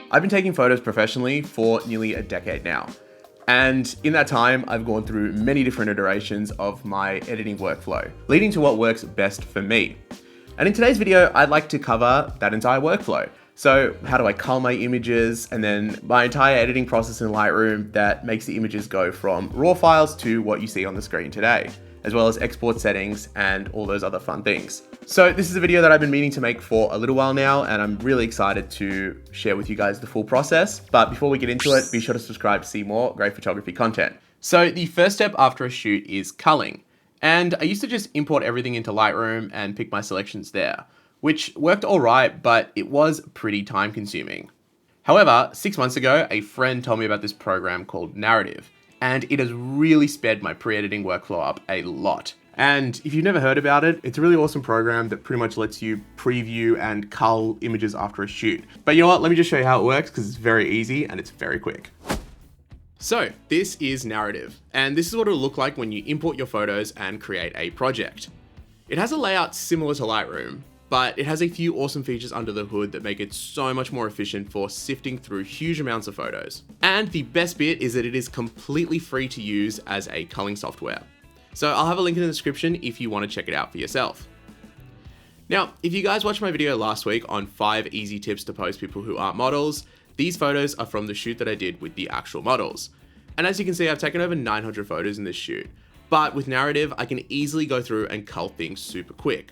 I've been taking photos professionally for nearly a decade now. And in that time, I've gone through many different iterations of my editing workflow, leading to what works best for me. And in today's video, I'd like to cover that entire workflow. So how do I cull my images, and then my entire editing process in Lightroom that makes the images go from raw files to what you see on the screen today, as well as export settings and all those other fun things. So this is a video that I've been meaning to make for a little while now, and I'm really excited to share with you guys the full process. But before we get into it, be sure to subscribe to see more great photography content. So the first step after a shoot is culling. And I used to just import everything into Lightroom and pick my selections there, which worked all right, but it was pretty time consuming. However, 6 months ago, a friend told me about this program called Narrative, and it has really sped my pre-editing workflow up a lot. And if you've never heard about it, it's a really awesome program that pretty much lets you preview and cull images after a shoot. But you know what, let me just show you how it works because it's very easy and it's very quick. So this is Narrative, and this is what it'll look like when you import your photos and create a project. It has a layout similar to Lightroom, but it has a few awesome features under the hood that make it so much more efficient for sifting through huge amounts of photos. And the best bit is that it is completely free to use as a culling software. So I'll have a link in the description if you want to check it out for yourself. Now, if you guys watched my video last week on 5 easy tips to post people who aren't models, these photos are from the shoot that I did with the actual models. And as you can see, I've taken over 900 photos in this shoot. But with Narrative, I can easily go through and cull things super quick.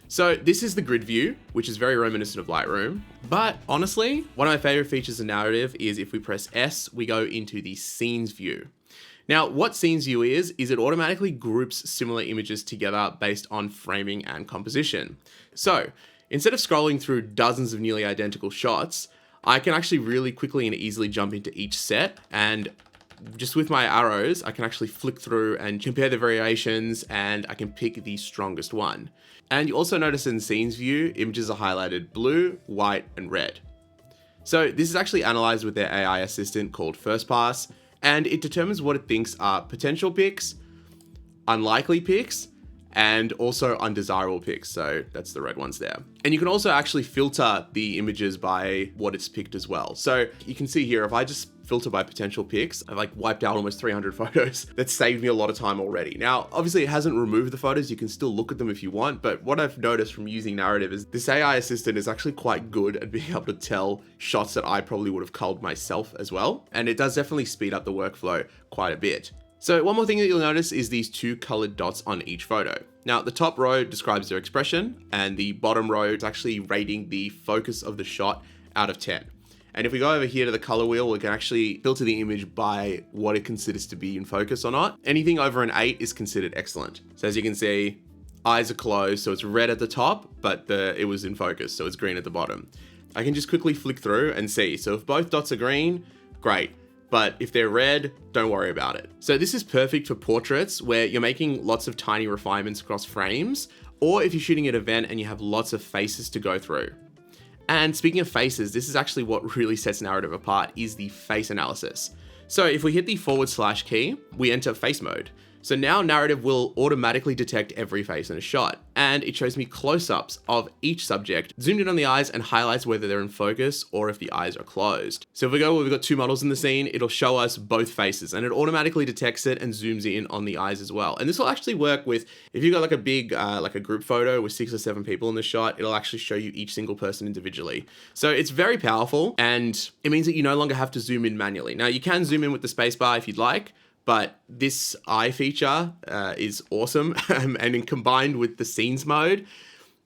So this is the grid view, which is very reminiscent of Lightroom. But honestly, one of my favorite features of Narrative is if we press S, we go into the scenes view. Now, what scenes view is it automatically groups similar images together based on framing and composition. So instead of scrolling through dozens of nearly identical shots, I can actually really quickly and easily jump into each set, and just with my arrows, I can actually flick through and compare the variations, and I can pick the strongest one. And you also notice in scenes view, images are highlighted blue, white, and red. So this is actually analyzed with their AI assistant called First Pass, and it determines what it thinks are potential picks, unlikely picks, and also undesirable picks. So that's the red ones there. And you can also actually filter the images by what it's picked as well. So you can see here, if I just filter by potential picks, I've wiped out almost 300 photos. That saved me a lot of time already. Now, obviously it hasn't removed the photos. You can still look at them if you want, but what I've noticed from using Narrative is this AI assistant is actually quite good at being able to tell shots that I probably would have culled myself as well. And it does definitely speed up the workflow quite a bit. So one more thing that you'll notice is these 2 colored dots on each photo. Now, the top row describes their expression, and the bottom row is actually rating the focus of the shot out of 10. And if we go over here to the color wheel, we can actually filter the image by what it considers to be in focus or not. Anything over an 8 is considered excellent. So as you can see, eyes are closed, so it's red at the top, but it was in focus, so it's green at the bottom. I can just quickly flick through and see. So if both dots are green, great. But if they're red, don't worry about it. So this is perfect for portraits where you're making lots of tiny refinements across frames, or if you're shooting at an event and you have lots of faces to go through. And speaking of faces, this is actually what really sets Narrative apart, is the face analysis. So if we hit the / key, we enter face mode. So now Narrative will automatically detect every face in a shot, and it shows me close-ups of each subject, zoomed in on the eyes, and highlights whether they're in focus or if the eyes are closed. So if we go where we've got 2 models in the scene, it'll show us both faces, and it automatically detects it and zooms in on the eyes as well. And this will actually work with, if you've got a big, a group photo with 6 or 7 people in the shot, it'll actually show you each single person individually. So it's very powerful, and it means that you no longer have to zoom in manually. Now you can zoom in with the spacebar if you'd like, but this eye feature is awesome. And combined with the scenes mode,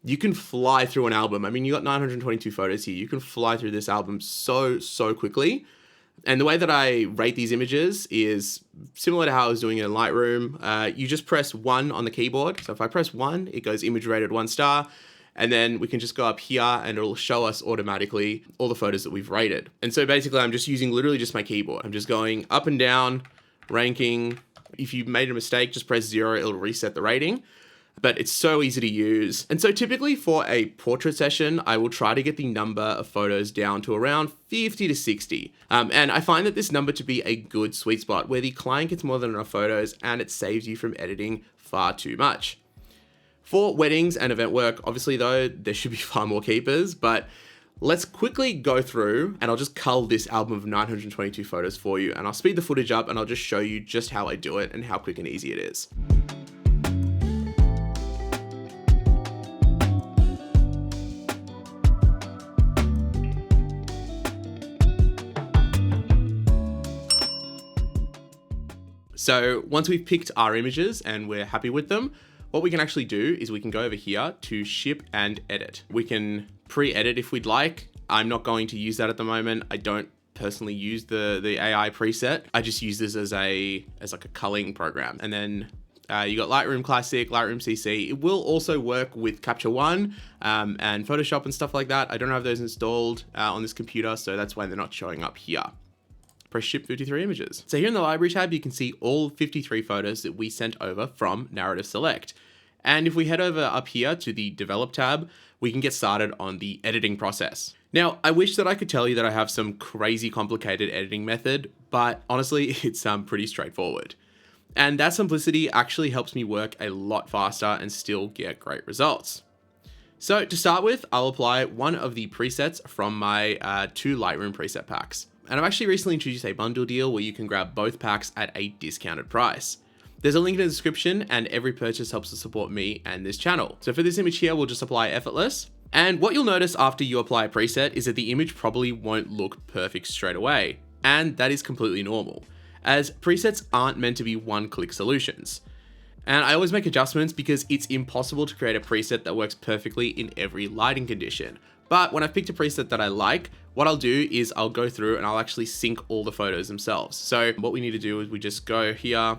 you can fly through an album. I mean, you got 922 photos here. You can fly through this album so quickly. And the way that I rate these images is similar to how I was doing it in Lightroom. You just press 1 on the keyboard. So if I press 1, it goes image rated 1 star. And then we can just go up here and it'll show us automatically all the photos that we've rated. And so basically I'm just using literally just my keyboard. I'm just going up and down, ranking. If you made a mistake, just press 0, it'll reset the rating. But it's so easy to use. And so typically for a portrait session, I will try to get the number of photos down to around 50 to 60. And I find that this number to be a good sweet spot where the client gets more than enough photos and it saves you from editing far too much. For weddings and event work, obviously though, there should be far more keepers, but Let's quickly go through and I'll just cull this album of 922 photos for you, and I'll speed the footage up and I'll just show you just how I do it and how quick and easy it is. So once we've picked our images and we're happy with them, what we can actually do is we can go over here to ship and edit. We can pre-edit if we'd like. I'm not going to use that at the moment. I don't personally use the AI preset. I just use this as like a culling program. And then you got Lightroom Classic, Lightroom CC. It will also work with Capture One and Photoshop and stuff like that. I don't have those installed on this computer, so that's why they're not showing up here. Press ship 53 images. So here in the library tab, you can see all 53 photos that we sent over from Narrative Select. And if we head over up here to the Develop tab, we can get started on the editing process. Now, I wish that I could tell you that I have some crazy complicated editing method, but honestly, it's pretty straightforward. And that simplicity actually helps me work a lot faster and still get great results. So to start with, I'll apply one of the presets from my 2 Lightroom preset packs. And I've actually recently introduced a bundle deal where you can grab both packs at a discounted price. There's a link in the description, and every purchase helps to support me and this channel. So for this image here, we'll just apply effortless. And what you'll notice after you apply a preset is that the image probably won't look perfect straight away. And that is completely normal, as presets aren't meant to be one-click solutions. And I always make adjustments because it's impossible to create a preset that works perfectly in every lighting condition. But when I've picked a preset that I like, what I'll do is I'll go through and I'll actually sync all the photos themselves. So what we need to do is we just go here,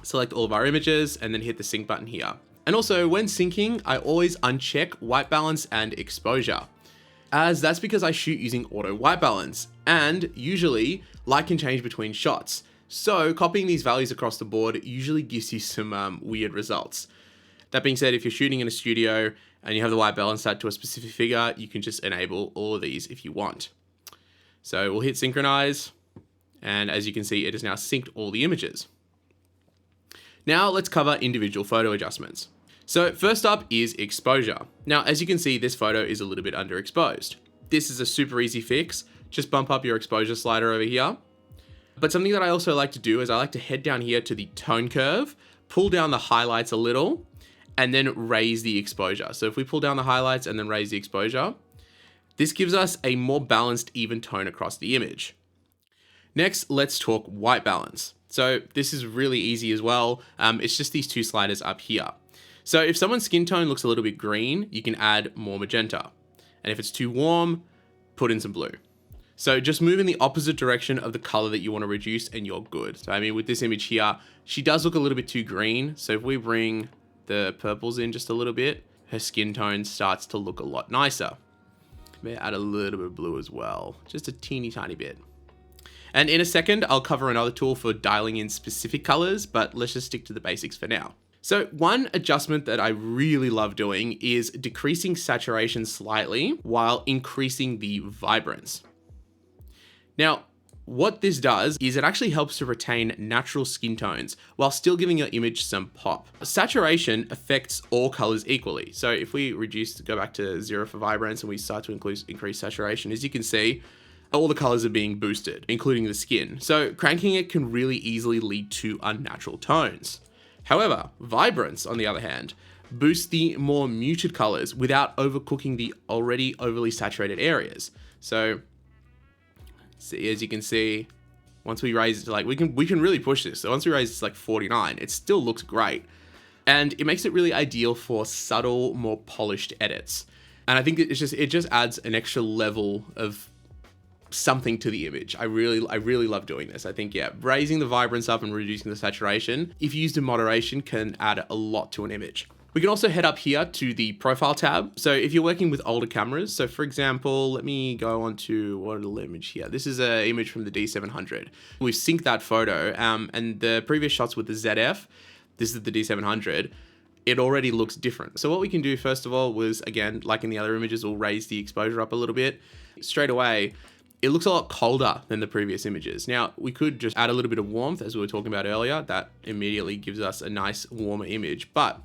select all of our images, and then hit the sync button here. And also when syncing, I always uncheck white balance and exposure, as that's because I shoot using auto white balance, and usually light can change between shots. So copying these values across the board usually gives you some weird results. That being said, if you're shooting in a studio and you have the white balance set to a specific figure, you can just enable all of these if you want. So we'll hit synchronize, and as you can see, it has now synced all the images. Now let's cover individual photo adjustments. So first up is exposure. Now, as you can see, this photo is a little bit underexposed. This is a super easy fix. Just bump up your exposure slider over here. But something that I also like to do is I like to head down here to the tone curve, pull down the highlights a little, and then raise the exposure. So if we pull down the highlights and then raise the exposure, this gives us a more balanced, even tone across the image. Next, let's talk white balance. So this is really easy as well. It's just these 2 sliders up here. So if someone's skin tone looks a little bit green, you can add more magenta. And if it's too warm, put in some blue. So just move in the opposite direction of the color that you want to reduce and you're good. So I mean, with this image here, she does look a little bit too green. So if we bring the purples in just a little bit, her skin tone starts to look a lot nicer. May add a little bit of blue as well, just a teeny tiny bit. And in a second, I'll cover another tool for dialing in specific colors, but let's just stick to the basics for now. So one adjustment that I really love doing is decreasing saturation slightly while increasing the vibrance. Now, what this does is it actually helps to retain natural skin tones while still giving your image some pop. Saturation affects all colors equally. So if we go back to 0 for vibrance and we start to increase saturation, as you can see, all the colors are being boosted, including the skin. So cranking it can really easily lead to unnatural tones. However, vibrance, on the other hand, boosts the more muted colors without overcooking the already overly saturated areas. So see, as you can see, once we raise it to like, we can really push this. So once we raise it to like 49, it still looks great. And it makes it really ideal for subtle, more polished edits. And I think it just adds an extra level of something to the image. I really love doing this. I think, yeah, raising the vibrance up and reducing the saturation, if used in moderation, can add a lot to an image. We can also head up here to the profile tab. So if you're working with older cameras, so for example, let me go on to what little image here. This is an image from the D700. We've synced that photo, and the previous shots with the ZF, this is the D700, it already looks different. So what we can do first of all was, again, like in the other images, we'll raise the exposure up a little bit. Straight away, it looks a lot colder than the previous images. Now, we could just add a little bit of warmth, as we were talking about earlier. That immediately gives us a nice warmer image. But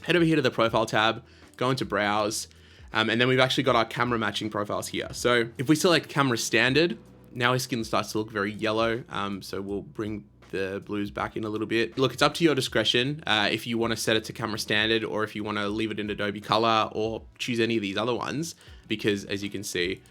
head over here to the profile tab, go into browse, And then we've actually got our camera matching profiles here. So if we select camera standard, now his skin starts to look very yellow. So we'll bring the blues back in a little bit. Look, it's up to your discretion if you want to set it to camera standard or if you want to leave it in Adobe Color or choose any of these other ones, because as you can see,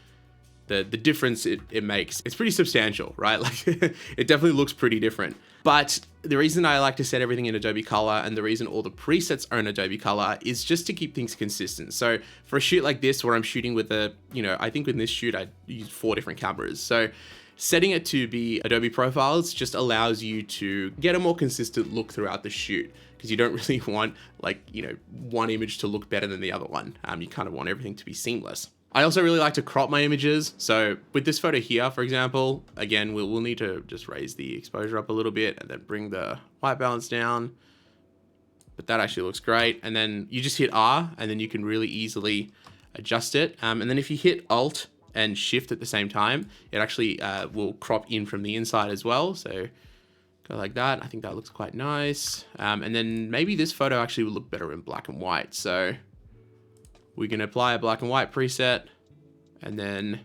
the difference it makes, it's pretty substantial, right? Like it definitely looks pretty different. But the reason I like to set everything in Adobe Color and the reason all the presets are in Adobe Color is just to keep things consistent. So for a shoot like this, where I'm shooting with I think in this shoot, I used 4 different cameras. So setting it to be Adobe profiles just allows you to get a more consistent look throughout the shoot, because you don't really want one image to look better than the other one. You kind of want everything to be seamless. I also really like to crop my images. So with this photo here, for example, again, we'll need to just raise the exposure up a little bit and then bring the white balance down. But that actually looks great. And then you just hit R and then you can really easily adjust it. And then if you hit Alt and Shift at the same time, it actually will crop in from the inside as well. So go like that. I think that looks quite nice. And then maybe this photo actually will look better in black and white. So we can apply a black and white preset, and then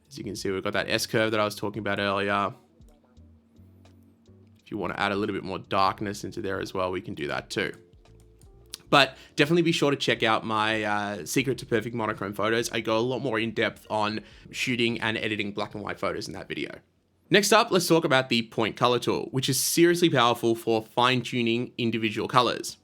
as you can see, we've got that S curve that I was talking about earlier. If you want to add a little bit more darkness into there as well, we can do that too. But definitely be sure to check out my Secret to Perfect Monochrome Photos. I go a lot more in depth on shooting and editing black and white photos in that video. Next up, let's talk about the point color tool, which is seriously powerful for fine tuning individual colors.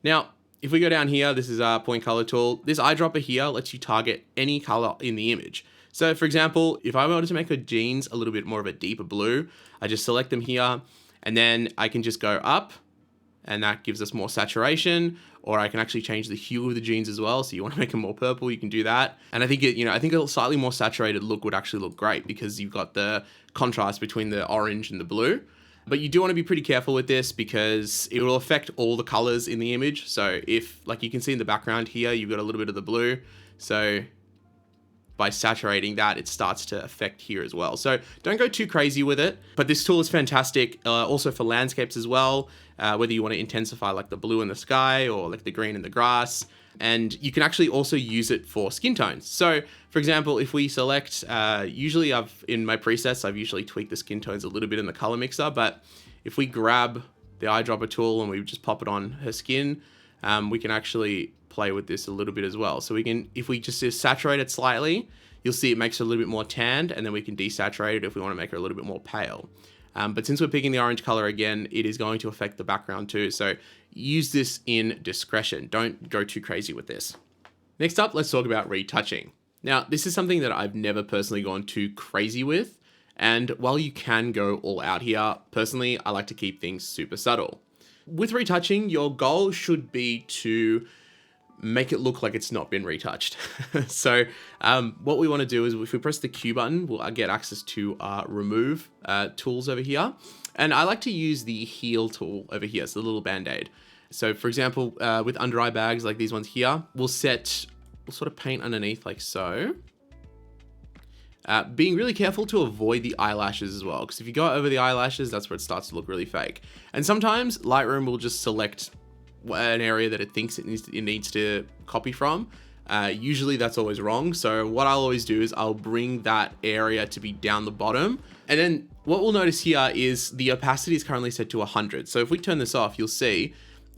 Now, if we go down here, this is our point color tool. This eyedropper here lets you target any color in the image. So for example, if I wanted to make the jeans a little bit more of a deeper blue, I just select them here and then I can just go up and that gives us more saturation, or I can actually change the hue of the jeans as well. So you want to make them more purple, you can do that. And I think I think a slightly more saturated look would actually look great because you've got the contrast between the orange and the blue. But you do want to be pretty careful with this because it will affect all the colors in the image. So if, like you can see in the background here, you've got a little bit of the blue. So by saturating that, it starts to affect here as well. So don't go too crazy with it, but this tool is fantastic. Also for landscapes as well, whether you want to intensify like the blue in the sky or like the green in the grass. And you can actually also use it for skin tones. So for example, if we select, usually in my presets, I've usually tweaked the skin tones a little bit in the color mixer, but if we grab the eyedropper tool and we just pop it on her skin, we can actually play with this a little bit as well. So we can, if we just saturate it slightly, you'll see it makes it a little bit more tanned, and then we can desaturate it if we want to make her a little bit more pale. But since we're picking the orange color again, it is going to affect the background too. So use this in discretion. Don't go too crazy with this. Next up, let's talk about retouching. Now, this is something that I've never personally gone too crazy with. And while you can go all out here, personally, I like to keep things super subtle. With retouching, your goal should be to make it look like it's not been retouched. So what we want to do is if we press the Q button, we'll get access to remove tools over here. And I like to use the heal tool over here, so the little band-aid. So for example, with under eye bags like these ones here, we'll sort of paint underneath like so. Being really careful to avoid the eyelashes as well, because if you go over the eyelashes, that's where it starts to look really fake. And sometimes Lightroom will just select an area that it thinks it needs to copy from. Usually that's always wrong. So what I'll always do is I'll bring that area to be down the bottom. And then what we'll notice here is the opacity is currently set to 100. So if we turn this off, you'll see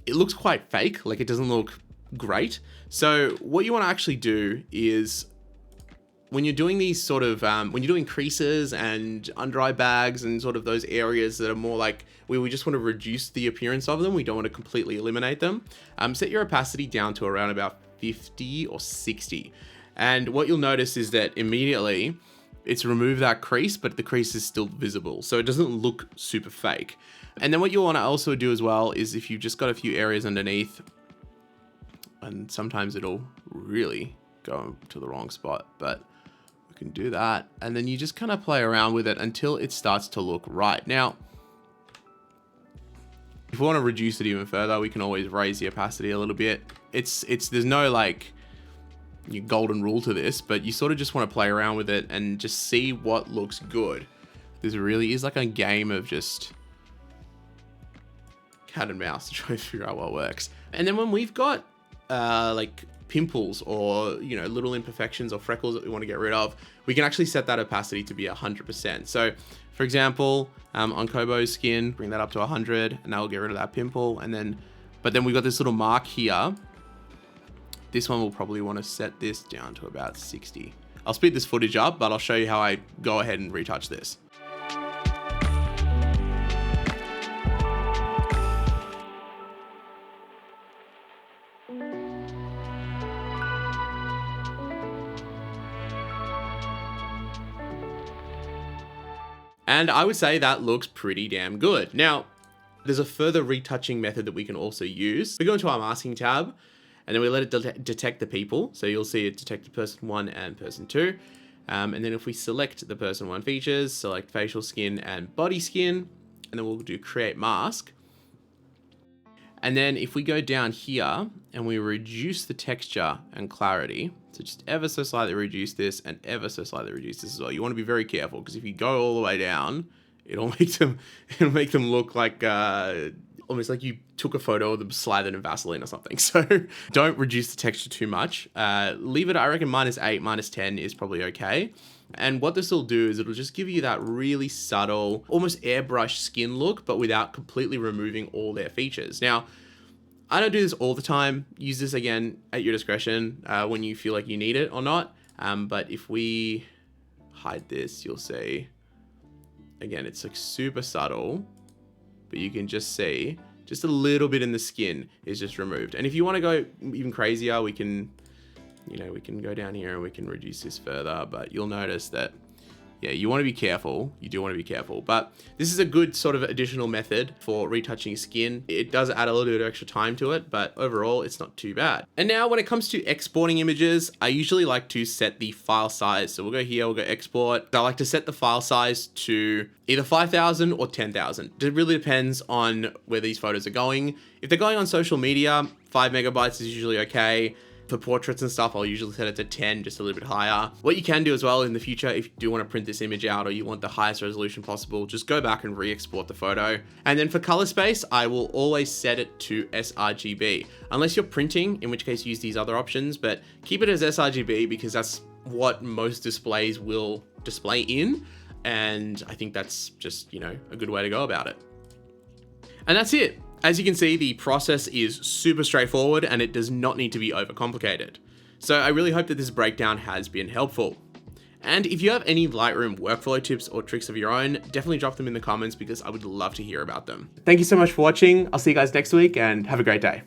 it looks quite fake, like it doesn't look great. So what you want to actually do is when you're doing these sort of, when you're doing creases and under eye bags and sort of those areas that are more like, we just want to reduce the appearance of them, we don't want to completely eliminate them, set your opacity down to around about 50 or 60. And what you'll notice is that immediately it's removed that crease, but the crease is still visible. So it doesn't look super fake. And then what you'll want to also do as well is if you've just got a few areas underneath, and sometimes it'll really go to the wrong spot, but we can do that. And then you just kind of play around with it until it starts to look right. Now, if we want to reduce it even further, we can always raise the opacity a little bit. There's no like golden rule to this, but you sort of just want to play around with it and just see what looks good. This really is like a game of just cat and mouse to try to figure out what works. And then when we've got like pimples or, you know, little imperfections or freckles that we want to get rid of, we can actually set that opacity to be 100%. So for example, on Kobo's skin, bring that up to 100 and that will get rid of that pimple. But then we've got this little mark here. This one will probably want to set this down to about 60. I'll speed this footage up, but I'll show you how I go ahead and retouch this. And I would say that looks pretty damn good. Now, there's a further retouching method that we can also use. We go into our masking tab and then we let it detect the people. So you'll see it detect person 1 and person 2. And then if we select the person 1 features, select facial skin and body skin, and then we'll do create mask. And then if we go down here and we reduce the texture and clarity, so just ever so slightly reduce this and ever so slightly reduce this as well. You want to be very careful because if you go all the way down, it'll make them look like almost like you took a photo of them slathered in Vaseline or something. So don't reduce the texture too much. Leave it, I reckon, -8, -10 is probably okay. And what this will do is it'll just give you that really subtle, almost airbrush skin look, but without completely removing all their features. Now, I don't do this all the time. Use this again at your discretion when you feel like you need it or not. But if we hide this, you'll see, again, it's like super subtle, but you can just see just a little bit in the skin is just removed. And if you want to go even crazier, we can, you know, we can go down here and we can reduce this further, but you'll notice that, yeah, you want to be careful. You do want to be careful, but this is a good sort of additional method for retouching skin. It does add a little bit of extra time to it, but overall it's not too bad. And now when it comes to exporting images, I usually like to set the file size. So we'll go here, we'll go export. I like to set the file size to either 5,000 or 10,000. It really depends on where these photos are going. If they're going on social media, 5 megabytes is usually okay. For portraits and stuff, I'll usually set it to 10, just a little bit higher. What you can do as well in the future, if you do want to print this image out or you want the highest resolution possible, just go back and re-export the photo. And then for color space, I will always set it to sRGB. Unless you're printing, in which case use these other options, but keep it as sRGB because that's what most displays will display in. And I think that's just, you know, a good way to go about it. And that's it. As you can see, the process is super straightforward and it does not need to be overcomplicated. So I really hope that this breakdown has been helpful. And if you have any Lightroom workflow tips or tricks of your own, definitely drop them in the comments because I would love to hear about them. Thank you so much for watching. I'll see you guys next week and have a great day.